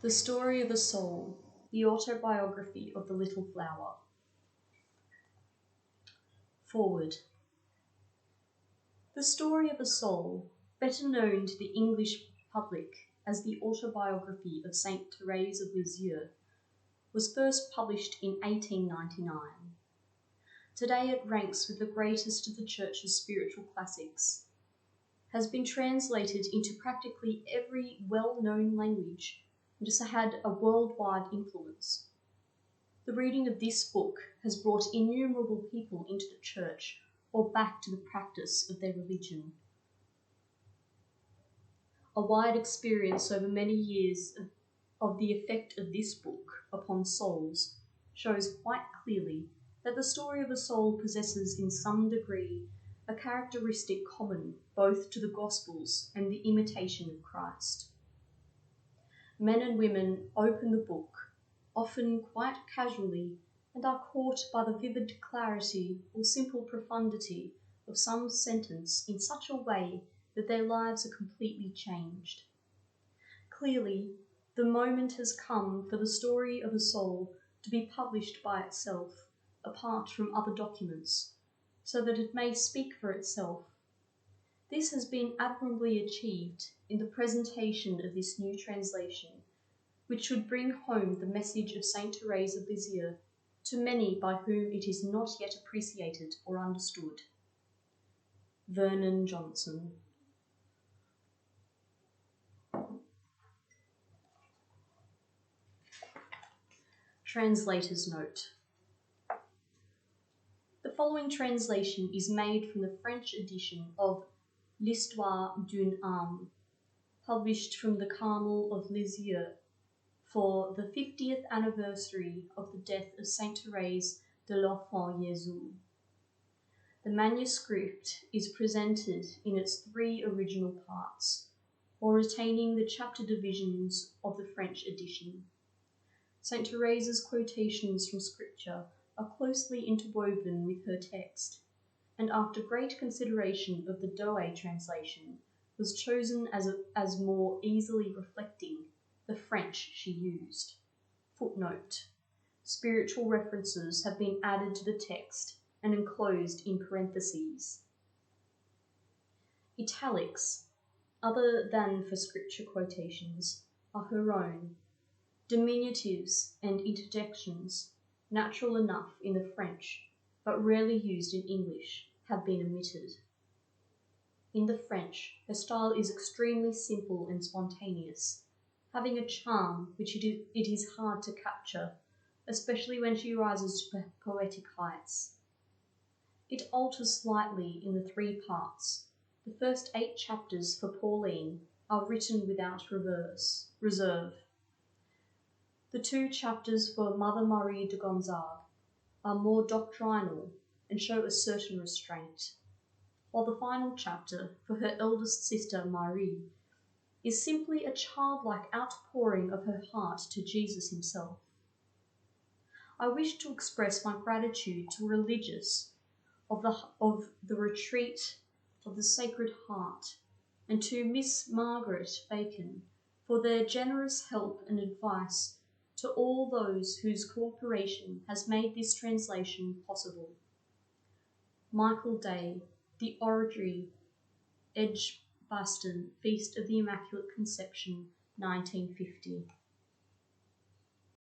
The Story of a Soul, the Autobiography of the Little Flower. Foreword. The Story of a Soul, better known to the English public as the Autobiography of Saint Thérèse of Lisieux, was first published in 1899. Today it ranks with the greatest of the Church's spiritual classics, has been translated into practically every well-known language, and has had a worldwide influence. The reading of this book has brought innumerable people into the Church or back to the practice of their religion. A wide experience over many years of the effect of this book upon souls shows quite clearly that the story of a soul possesses in some degree a characteristic common both to the Gospels and the imitation of Christ. Men and women open the book, often quite casually, and are caught by the vivid clarity or simple profundity of some sentence in such a way that their lives are completely changed. Clearly, the moment has come for the story of a soul to be published by itself, apart from other documents, so that it may speak for itself. This has been admirably achieved in the presentation of this new translation, which should bring home the message of Saint Thérèse of Lisieux to many by whom it is not yet appreciated or understood. Vernon Johnson. Translator's note. The following translation is made from the French edition of L'Histoire d'une âme, published from the Carmel of Lisieux for the 50th anniversary of the death of Saint Thérèse de l'Enfant Jésus. The manuscript is presented in its 3 original parts, or retaining the chapter divisions of the French edition. Saint Thérèse's quotations from Scripture are closely interwoven with her text, and after great consideration of the Douay translation, was chosen as more easily reflecting the French she used. Footnote: spiritual references have been added to the text and enclosed in parentheses. Italics, other than for Scripture quotations, are her own. Diminutives and interjections, natural enough in the French, but rarely used in English, have been omitted. In the French, her style is extremely simple and spontaneous, having a charm which it is hard to capture, especially when she rises to poetic heights. It alters slightly in the 3 parts. The first 8 chapters for Pauline are written without reserve. The 2 chapters for Mother Marie de Gonzague are more doctrinal and show a certain restraint, while the final chapter for her eldest sister Marie is simply a childlike outpouring of her heart to Jesus himself. I wish to express my gratitude to religious of the Retreat of the Sacred Heart and to Miss Margaret Bacon for their generous help and advice to all those whose cooperation has made this translation possible. Michael Day, The Oratory, Edgbaston, Feast of the Immaculate Conception, 1950.